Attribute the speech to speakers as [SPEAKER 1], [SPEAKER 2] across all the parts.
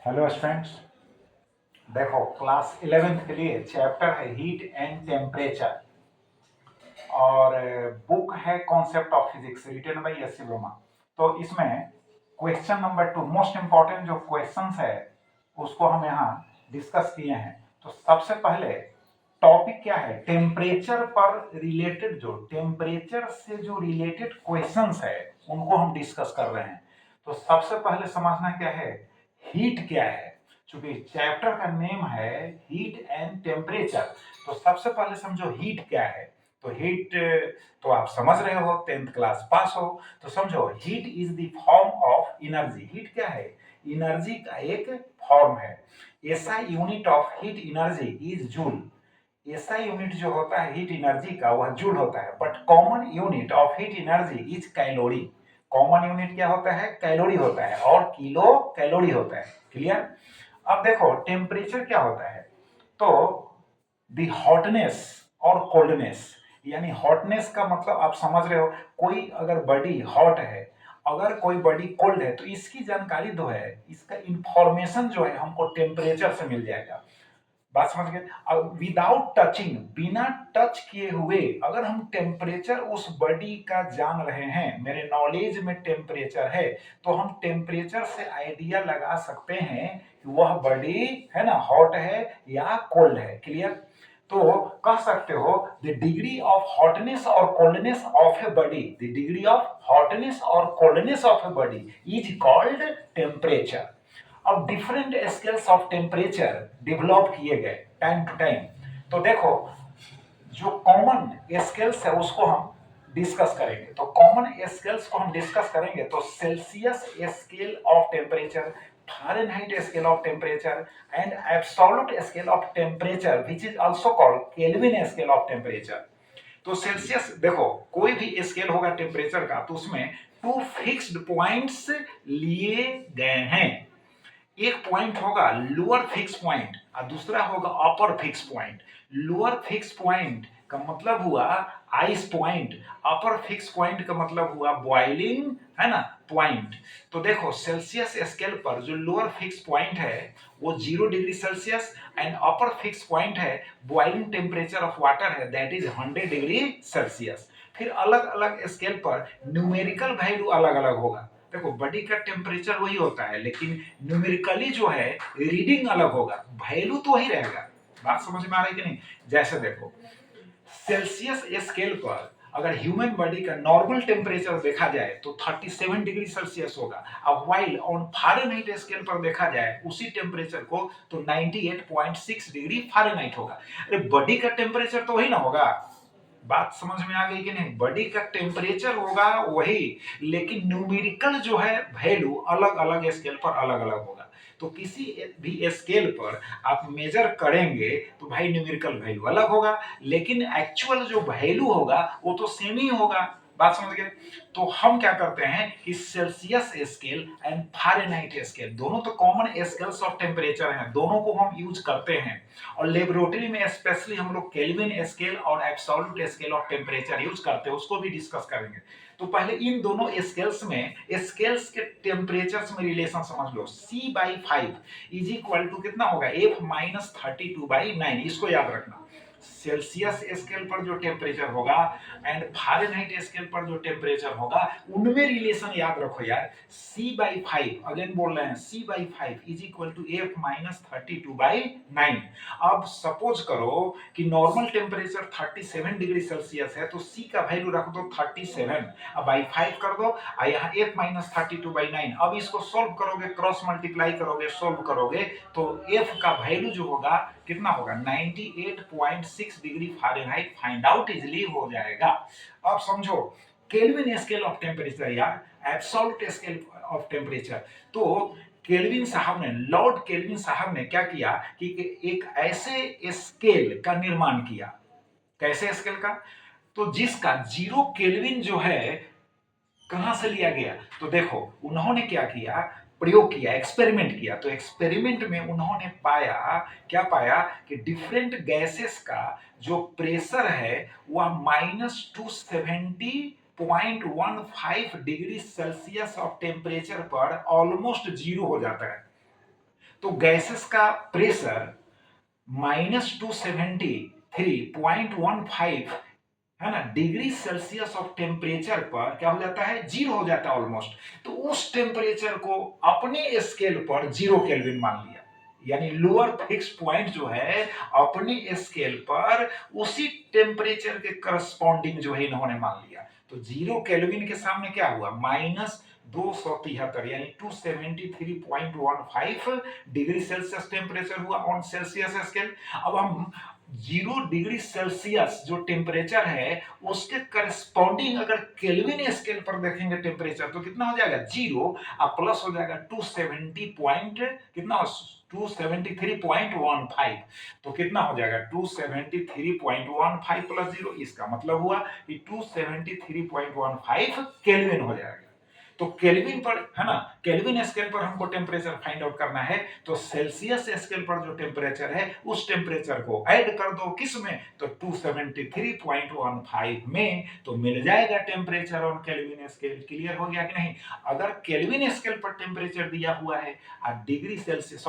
[SPEAKER 1] Hello students. देखो class 11th के लिए चैप्टर है हीट एंड टेम्परेचर और बुक है concept of physics written by S C Verma. तो इसमें क्वेश्चन नंबर 2 मोस्ट इंपॉर्टेंट जो क्वेश्चंस है उसको हम यहाँ डिस्कस किए हैं। तो सबसे पहले टॉपिक क्या है, टेम्परेचर पर रिलेटेड, जो टेम्परेचर से जो रिलेटेड क्वेश्चंस है उनको हम डिस्कस कर रहे हैं। तो सबसे पहले समझना क्या है, हीट क्या है। चूंकि चैप्टर का नेम है हीट एंड टेम्परेचर, तो सबसे पहले समझो हीट क्या है। तो हीट तो आप समझ रहे हो, 10th क्लास पास हो तो समझो heat is the form of energy. Heat क्या है, एनर्जी का एक फॉर्म है। ऐसा unit of heat energy is joule. ऐसा यूनिट जो होता है हीट एनर्जी का वह जूल होता है, but common unit of heat energy is calorie. Common unit क्या होता है, कैलोरी होता है और किलो कैलोरी होता है। क्लियर। अब देखो टेम्परेचर क्या होता है, तो दी हॉटनेस और कोल्डनेस, यानी हॉटनेस का मतलब आप समझ रहे हो, कोई अगर बॉडी हॉट है, अगर कोई बॉडी कोल्ड है, तो इसकी जानकारी जो है, इसका इंफॉर्मेशन जो है हमको टेम्परेचर से मिल जाएगा। बात समझ गए। विदाउट टचिंग, बिना टच किए हुए अगर हम टेम्परेचर उस बॉडी का जान रहे हैं, मेरे नॉलेज में टेम्परेचर है, तो हम टेम्परेचर से आइडिया लगा सकते हैं कि वह बॉडी है ना हॉट है या कोल्ड है। क्लियर। तो कह सकते हो द डिग्री ऑफ हॉटनेस और coldness of a body, the degree of hotness और coldness of a body is called temperature. अब different scales of temperature develop किए गए टाइम टू टाइम। तो देखो जो कॉमन स्केल्स है उसको हम डिस्कस करेंगे। तो कॉमन स्केल्स को हम डिस्कस करेंगे तो Celsius scale of temperature, Fahrenheit scale of temperature and absolute scale of temperature which is also called kelvin scale of temperature. तो सेल्सियस देखो कोई भी स्केल होगा टेम्परेचर का तो उसमें टू फिक्स्ड पॉइंट्स लिए गए हैं। एक पॉइंट होगा लोअर फिक्स पॉइंट और दूसरा होगा upper fix point. Lower fix point का मतलब हुआ ice point, upper fix point का मतलब हुआ बॉइलिंग है ना पॉइंट। तो देखो सेल्सियस स्केल पर जो लोअर फिक्स पॉइंट है वो 0 degree Celsius and upper fix point है बॉइलिंग टेम्परेचर ऑफ वाटर है दैट इज 100 डिग्री सेल्सियस। फिर अलग अलग स्केल पर न्यूमेरिकल वैल्यू अलग अलग होगा। देखो बॉडी का टेम्परेचर वही होता है लेकिन न्यूमेरिकली जो है रीडिंग अलग होगा, वैल्यू तो वही रहेगा। बात समझ में आ रही कि नहीं। जैसे देखो सेल्सियस स्केल पर अगर ह्यूमन बॉडी का नॉर्मल टेम्परेचर देखा जाए तो 37 डिग्री सेल्सियस होगा। अब वाइल ऑन फारेनहाइट स्केल पर देखा जाए उसी टेम्परेचर को तो 98.6 डिग्री फारेनहाइट होगा। अरे बॉडी का टेम्परेचर तो वही ना होगा। बात समझ में आ गई कि नहीं। बॉडी का टेम्परेचर होगा वही लेकिन न्यूमेरिकल जो है वैल्यू अलग अलग स्केल पर अलग अलग होगा। तो किसी भी स्केल पर आप मेजर करेंगे तो भाई न्यूमेरिकल वैल्यू अलग होगा लेकिन एक्चुअल जो वैल्यू होगा वो तो सेम ही होगा। बात समझ गए। तो हम क्या करते हैं कि Celsius scale and Fahrenheit scale दोनों तो कॉमन स्केल्स ऑफ टेम्परेचर हैं, दोनों को हम यूज करते हैं। और लेबोरेटरी में स्पेशली हम लोग केल्विन स्केल और absolute scale of temperature use करते हैं, उसको भी डिस्कस करेंगे। तो पहले इन दोनों स्केल्स में स्केल्स के टेम्परेचर्स में रिलेशन समझ लो। C/5 इज इक्वल टू कितना होगा F-32/9। इसको याद रखना। सेल्सियस स्केल पर जो टेम्परेचर होगा एंड फारेनहाइट स्केल पर जो टेम्परेचर होगा उनमें रिलेशन याद रखो यार। C/5 अगेन बोल रहे हैं C/5 is equal to F-32/9। अब सपोज करो कि नॉर्मल टेम्परेचर 37 डिग्री सेल्सियस है तो C का वैल्यू रख दो 37, अब बाई 5 कर दो और यहाँ F-32/9। अब इसको सोल्व करोगे, क्रॉस मल्टीप्लाई करोगे, सोल्व करोगे तो F का वैल्यू जो होगा कितना होगा 98.6 degree Fahrenheit find out easily हो जाएगा। अब समझो केल्विन स्केल ऑफ टेम्परेचर या एब्सोल्यूट स्केल ऑफ टेम्परेचर। तो केल्विन साहब ने, लॉर्ड केल्विन साहब ने क्या किया कि एक ऐसे स्केल का निर्माण किया। कैसे स्केल का, तो जिसका 0 केल्विन जो है कहां से लिया गया। तो देखो उन्होंने क्या किया, प्रयोग किया, एक्सपेरिमेंट किया। तो एक्सपेरिमेंट में उन्होंने पाया, क्या पाया कि डिफरेंट गैसेस का जो प्रेशर है वह -270.15 डिग्री सेल्सियस ऑफ टेम्परेचर पर ऑलमोस्ट जीरो हो जाता है। तो गैसेस का प्रेशर -273.15 है ना डिग्री सेल्सियस ऑफ टेम्परेचर पर क्या हो जाता है, जीरो हो जाता है ऑलमोस्ट। तो उस टेम्परेचर को अपने स्केल पर 0 केल्विन मान लिया, यानी लोअर फिक्स पॉइंट जो है अपने स्केल पर उसी टेम्परेचर के करस्पॉन्डिंग जो है इन्होंने मान लिया। तो 0 केल्विन के सामने क्या हुआ, -273 यानी 273.15 डिग्री सेल्सियस टेम्परेचर हुआ ऑन सेल्सियस स्केल। अब हम 0 डिग्री सेल्सियस जो टेम्परेचर है उसके करस्पॉन्डिंग अगर केल्विन स्केल पर देखेंगे टेम्परेचर तो कितना हो जाएगा, 0 और प्लस हो जाएगा 270 पॉइंट कितना, 273.15। तो कितना हो जाएगा 273.15 प्लस 0, इसका मतलब हुआ कि 273.15 केल्विन हो जाएगा। तो केल्विन पर है ना, केल्विन स्केल पर हमको टेम्परेचर फाइंड आउट करना है, तो सेल्सियस स्केल पर जो टेम्परेचर है उस टेम्परेचर को ऐड कर दो किस में, तो 273.15 में, तो मिल जाएगा temperature on kelvin scale. Clear हो गया कि नहीं। अगर केल्विन स्केल पर टेम्परेचर दिया हुआ है और डिग्री सेल्सियस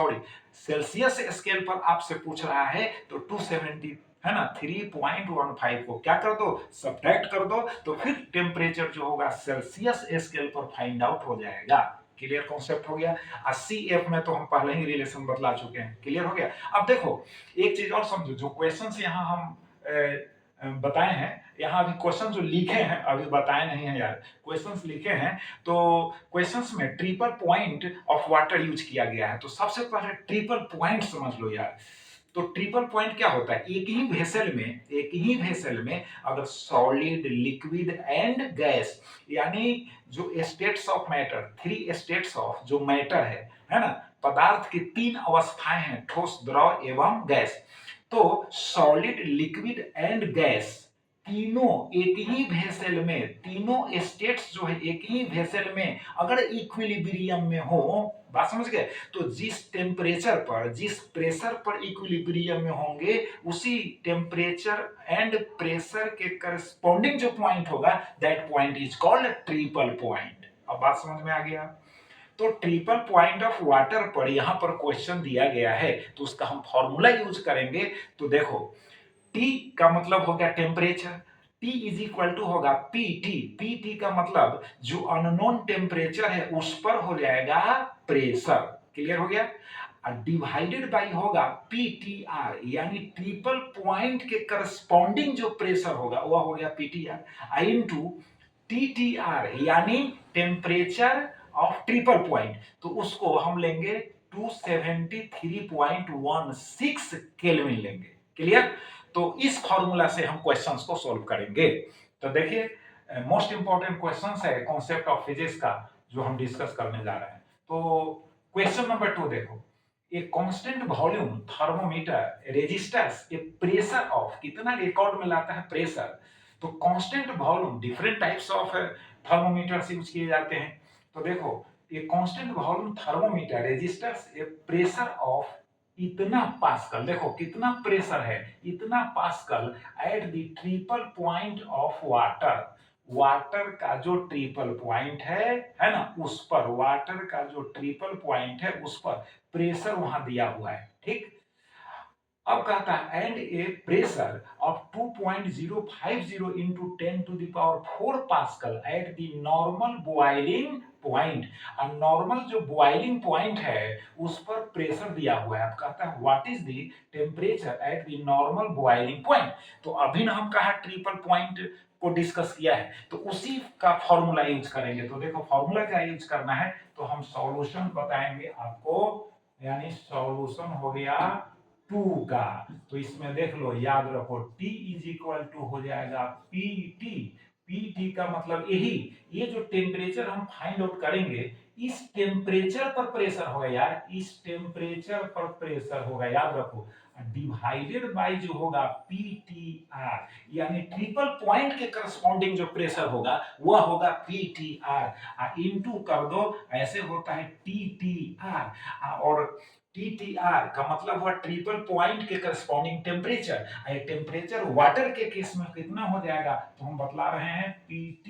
[SPEAKER 1] सेल्सियस स्केल पर आपसे पूछ रहा है तो 270 है ना 3.15 को क्या कर दो, सब्ट्रैक्ट कर दो, तो फिर टेम्परेचर जो होगा सेल्सियस स्केल पर फाइंड आउट हो जाएगा। क्लियर कॉन्सेप्ट हो गया। CF में तो हम पहले ही रिलेशन बतला चुके हैं। क्लियर हो गया। अब देखो एक चीज और समझो, जो क्वेश्चंस यहाँ हम बताए हैं, यहाँ अभी क्वेश्चन जो लिखे हैं अभी बताए नहीं है यार, क्वेश्चंस लिखे हैं, तो क्वेश्चंस में triple point of water use किया गया है। तो सबसे पहले ट्रिपल पॉइंट समझ लो यार। तो ट्रिपल पॉइंट क्या होता है, एक ही वेसल में अगर सॉलिड, लिक्विड एंड गैस, यानी जो states of matter, 3 states of जो मैटर है ना, पदार्थ की 3 अवस्थाएं हैं, ठोस, द्रव एवं गैस। तो सॉलिड, लिक्विड एंड गैस तीनों एक ही वेसल में, तीनों स्टेट्स जो है एक ही वेसल में अगर इक्विलिब्रियम में हो, बात समझ गए, तो जिस टेम्परेचर पर, जिस प्रेशर पर इक्विलिब्रियम में होंगे उसी टेम्परेचर एंड प्रेशर के करस्पॉन्डिंग जो पॉइंट होगा that point is called triple point. अब बात समझ में आ गया। तो ट्रिपल पॉइंट ऑफ वाटर पर यहां पर क्वेश्चन दिया गया है तो उसका हम फॉर्मूला यूज करेंगे। तो देखो T का मतलब हो गया temperature, T is equal to होगा PT, PT का मतलब जो अननोन टेम्परेचर है उस पर हो जाएगा प्रेशर। क्लियर हो गया। डिवाइडेड बाई होगा PTR, यानी ट्रिपल पॉइंट के करस्पॉन्डिंग जो प्रेशर होगा वह हो गया PTR, इनटू TTR यानी टेम्परेचर ऑफ ट्रिपल पॉइंट, तो उसको हम लेंगे 273.16 केल्विन लेंगे। क्लियर। तो इस फॉर्मूला से हम क्वेश्चंस को सॉल्व करेंगे। तो देखिए मोस्ट इंपॉर्टेंट क्वेश्चंस है कॉन्सेप्ट ऑफ फिजिक्स का जो हम डिस्कस करने जा रहे हैं। तो क्वेश्चन नंबर 2 देखो, a constant volume thermometer registers a pressure of, कितना रिकॉर्ड में लाता है प्रेशर। तो constant volume, different types of thermometers use किए जाते हैं। तो देखो ये constant volume thermometer registers a pressure of इतना पास्कल, देखो कितना प्रेशर है, इतना pascal at the triple point of water, water का जो ट्रिपल पॉइंट है ना, उस पर वाटर का जो ट्रिपल पॉइंट है उस पर प्रेशर वहां दिया हुआ है। ठीक। अब कहता है and A pressure of 2.050 into 10 to the power 4 pascal at the normal boiling point. और नॉर्मल जो बॉइलिंग पॉइंट है उस पर प्रेशर दिया हुआ है। अब कहता है what is the temperature at the normal boiling point. तो अभी ना हम कहा ट्रिपल पॉइंट को डिस्कस किया है तो उसी का फॉर्मूला यूज करेंगे। तो देखो फॉर्मूला क्या यूज करना है, तो हम सॉल्यूशन बताएंगे आपको, यानी सॉल्यूशन हो गया 2 का। तो इसमें देख लो, याद रखो T इज इक्वल टू हो जाएगा PT। PT का मतलब यही, ये जो टेम्परेचर हम फाइंड आउट करेंगे इस टेम्परेचर पर प्रेशर होगा यार, इस टेम्परेचर पर प्रेशर होगा, याद रखो, डिवाइडेड बाय जो होगा PTR, यानी ट्रिपल पॉइंट के करस्पॉन्डिंग जो प्रेशर होगा वह होगा PTR, इनटू कर दो, ऐसे होता है TTR। और TTR का मतलब हुआ ट्रिपल पॉइंट के करस्पॉन्डिंग टेम्परेचर। ये टेम्परेचर वाटर के केस में कितना हो जाएगा, तो हम बतला रहे हैं PT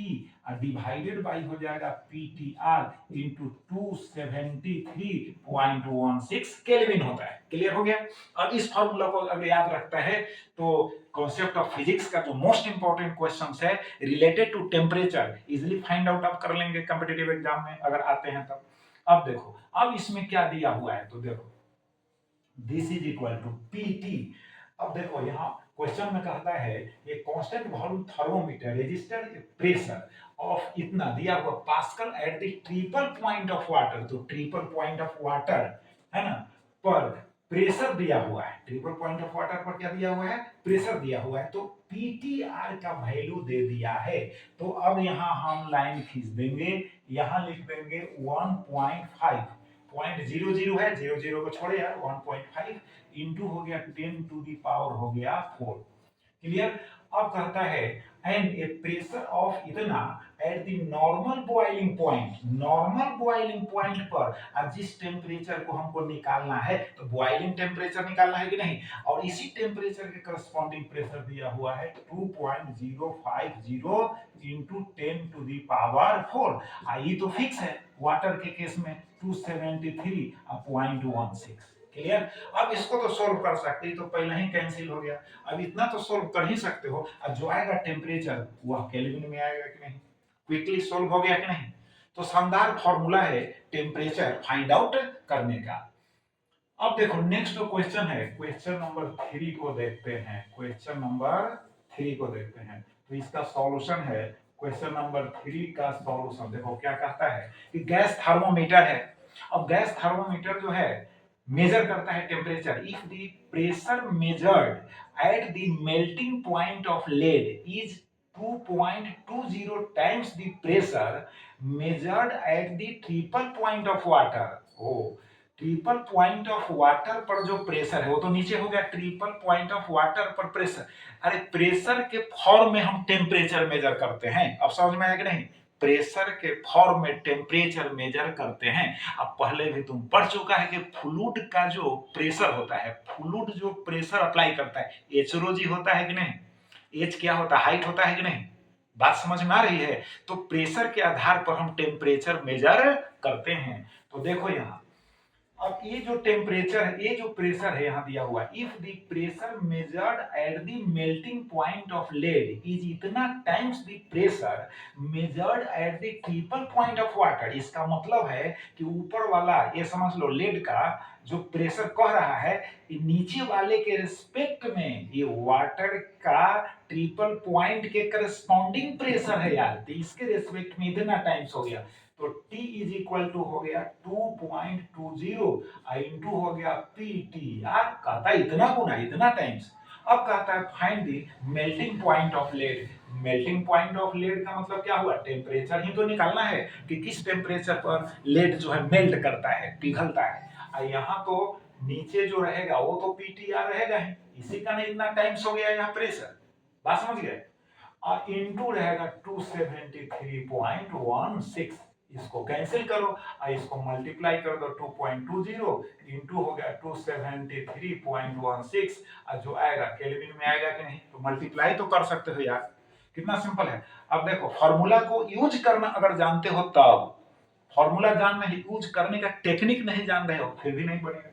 [SPEAKER 1] डिवाइडेड बाई हो जाएगा PTR इंटू 273.16 केल्विन होता है। क्लियर हो गया। अब इस फॉर्मूला को अगर याद रखता है तो कॉन्सेप्ट ऑफ फिजिक्स का जो मोस्ट इंपॉर्टेंट क्वेश्चन है related to temperature easily find out आप कर लेंगे कॉम्पिटिटिव एग्जाम में अगर आते हैं तब। अब देखो, अब इसमें क्या दिया हुआ है, तो देखो this is equal to PT. अब देखो यहाँ क्वेश्चन में कहता है ये constant volume thermometer registered pressure of इतना दिया हुआ pascal at the triple point of water, तो ट्रिपल पॉइंट ऑफ वाटर है ना पर प्रेशर दिया हुआ है, ट्रिपल पॉइंट ऑफ वाटर पर क्या दिया हुआ है, प्रेशर दिया हुआ है, तो पीटीआर का वैल्यू दे दिया है। तो अब यहाँ हम लाइन खींच देंगे, यहाँ लिख देंगे 1.5, 0.00 है, 00 को छोड़े यार, 1.5 इंटू हो गया 10 टू दी पावर हो गया 4। क्लियर। अब कहता है एंड ए प्रेशर ऑफ इतना at the normal boiling point, normal boiling point पर अब जिस टेम्परेचर को हमको निकालना है, तो बॉइलिंग टेम्परेचर निकालना है कि नहीं, और इसी टेम्परेचर के करस्पॉन्डिंग प्रेशर दिया हुआ है 2.050 इंटू 10 टू दी पावर 4। ये तो फिक्स है वाटर के केस में 273.16। क्लियर। अब इसको तो सोल्व कर सकते हैं, तो पहले ही कैंसिल हो गया। अब इतना तो सोल्व कर ही सकते हो, अब जो आएगा टेम्परेचर वह केल्विन में आएगा कि नहीं, क्विकली सोल्व हो गया कि नहीं। तो शानदार फॉर्मूला है टेम्परेचर फाइंड आउट करने का। अब देखो नेक्स्ट जो क्वेश्चन है, क्वेश्चन नंबर 3 को देखते हैं, क्वेश्चन नंबर 3 को देखते हैं। तो इसका सॉल्यूशन है क्वेश्चन नंबर 3 का सॉल्यूशन। देखो क्या कहता है कि गैस थर्मोमीटर है। अब गैस थर्मोमीटर जो है मेजर करता है temperature. If the pressure measured at the melting point of lead is 2.20 times the pressure measured at the triple point of water. Oh, triple point of water पर जो pressure है वो तो नीचे हो गया, ट्रिपल पॉइंट ऑफ वाटर पर pressure. अरे प्रेशर के फॉर्म में हम टेम्परेचर मेजर करते हैं, अब समझ में आया कि नहीं, प्रेशर के फॉर्म में टेम्परेचर मेजर करते हैं। अब पहले भी तुम पढ़ चुका है कि फ्लूइड का जो प्रेशर होता है, फ्लूइड जो प्रेशर अप्लाई करता है एचरोजी होता है कि नहीं, एच क्या होता है, हाइट होता है कि नहीं, बात समझ में आ रही है। तो प्रेशर के आधार पर हम टेम्परेचर मेजर करते हैं। तो देखो यहाँ अब ये जो टेम्परेचर है, ये जो प्रेशर है यहाँ दिया हुआ है, if the pressure measured at the melting point of lead is इतना times the pressure measured at the triple point of water. इसका मतलब है कि ऊपर वाला ये समझ लो लेड का जो प्रेशर कह रहा है, ये नीचे वाले के रिस्पेक्ट में ये वाटर का ट्रिपल पॉइंट के करस्पॉन्डिंग प्रेशर है यार, तो इसके रिस्पेक्ट में इतना टाइम्स हो गया। तो T इज इक्वल टू हो गया 2.20 इंटू हो गया PT। यार कहता है इतना गुना, इतना टाइम्स। अब कहता है find the melting point of lead. Melting point of lead का मतलब क्या हुआ, टेम्परेचर ही तो निकालना है कि किस टेम्परेचर पर लेड जो है मेल्ट करता है, पिघलता है। यहाँ तो नीचे जो रहेगा वो तो PTR रहेगा ही, इसी का नहीं इतना टाइम्स हो गया यहाँ प्रेशर, बात समझ गए। और इंटू रहेगा 273.16, इसको कैंसिल करो और इसको मल्टीप्लाई कर दो 2.20 इंटू हो गया 273.16 और जो आएगा केल्विन में आएगा कि नहीं, तो मल्टीप्लाई तो कर सकते हो यार, कितना सिंपल है। अब देखो फॉर्मूला को यूज करना अगर जानते हो तब, फॉर्मूला जानना है, यूज करने का टेक्निक नहीं जान रहे हो फिर भी नहीं बनेगा।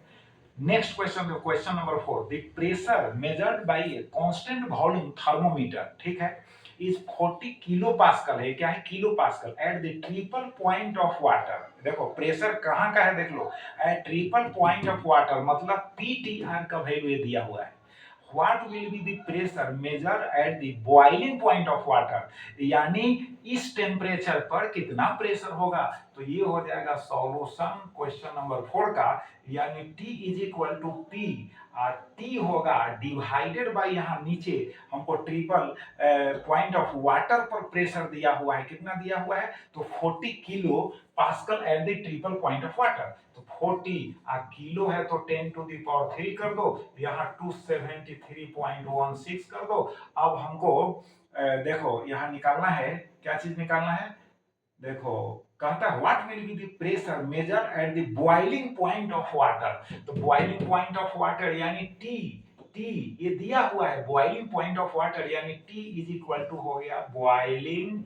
[SPEAKER 1] नेक्स्ट क्वेश्चन देखो, question number 4, the pressure measured by a constant volume thermometer, ठीक है, इज 40 किलो पास्कल है, क्या है, kilo pascal at the triple point of water. देखो प्रेशर कहां का है देख लो, at triple point of water, मतलब पीटीआर का वैल्यू दिया हुआ है। What will be the pressure measured at the boiling point of water, यानी इस टेम्परेचर पर कितना प्रेशर होगा। तो ये हो जाएगा सॉल्यूशन क्वेश्चन नंबर 4 का, यानी T is equal to P और T होगा डिवाइडेड बाय यहाँ नीचे हमको ट्रिपल पॉइंट ऑफ वाटर पर प्रेशर दिया हुआ है, कितना दिया हुआ है, तो 40 kilo pascal at the triple point of water. तो 40 किलो है तो 10 टू दी पावर 3 कर दो, यहाँ 273.16 कर दो। अब हमको देखो यहाँ निकालना है, क्या चीज निकालना है, देखो कहता है what will be the pressure measure at the boiling point of water. तो बॉइलिंग पॉइंट ऑफ वाटर यानी टी, टी ये दिया हुआ है, बॉइलिंग पॉइंट ऑफ वाटर यानी टी इज इक्वल टू हो गया बॉइलिंग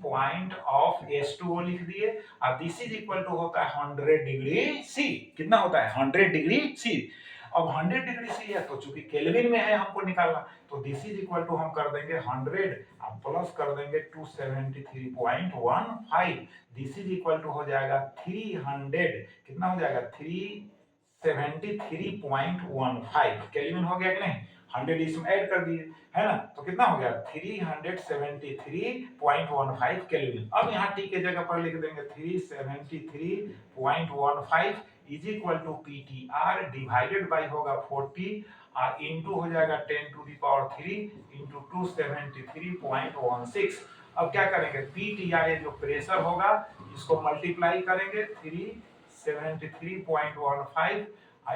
[SPEAKER 1] पॉइंट ऑफ H2O लिख दिए। अब दिस इज इक्वल टू होता है 100 डिग्री सी। कितना होता है 100 डिग्री सी। अब 100 डिग्री सी है तो चूंकि केल्विन में है हमको निकालना, तो दिस इज इक्वल टू हम कर देंगे 100 अब प्लस कर देंगे 273.15, दिस इज इक्वल टू हो जाएगा 300, कितना हो जाएगा 373.15 केल्विन हो गया कि नहीं, 100 इसमें ऐड कर दिए है ना, तो कितना हो गया 373.15 केल्विन। अब यहाँ टी के जगह पर लिख देंगे 373.15 is equal to PTR divided by होगा 40 और इनटू हो जाएगा 10 टू द पावर 3 इनटू 273.16। अब क्या करेंगे PTR जो प्रेशर होगा इसको मल्टीप्लाई करेंगे 373.15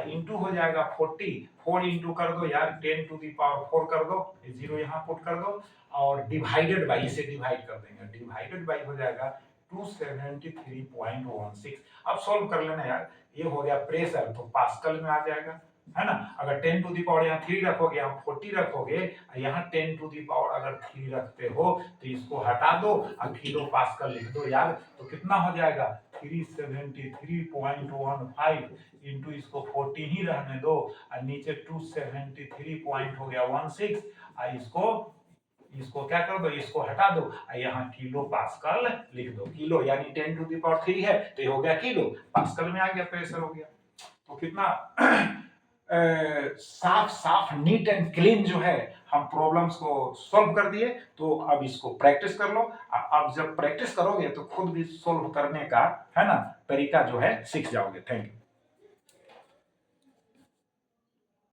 [SPEAKER 1] इंटू हो जाएगा 40, 4 इंटू कर दो यार 10 टू दी पावर 4 कर दो, जीरो यहाँ पुट कर दो और डिवाइडेड बाई, इसे डिवाइड कर देंगे, डिवाइडेड बाई हो जाएगा 273.16। अब सॉल्व कर लेना यार, ये हो गया प्रेशर तो पास्कल में आ जाएगा है ना। अगर 10 टू दी पावर यहाँ 3 रखोगे, यहाँ 40 रखोगे, यहाँ 10 टू दी पावर अगर 3 रखते हो तो इसको हटा दो और किलो पास्कल लिख दो यार, तो कितना हो जाएगा 373.15 इंटू इसको 40 ही रहने दो और नीचे 273 पॉइंट हो गया 16 और इसको क्या कर दो, इसको हटा दो और यहाँ किलो पास्कल लिख दो। किलो यानी 10 टू दी पावर 3 है तो ये हो गया किलो, पास्कल में आ गया, प्रेशर हो गया। तो कितना साफ साफ नीट एंड क्लीन जो है हम प्रॉब्लम्स को सॉल्व कर दिए। तो अब इसको प्रैक्टिस कर लो, अब जब प्रैक्टिस करोगे तो खुद भी सॉल्व करने का है ना तरीका जो है सीख जाओगे। Thank you.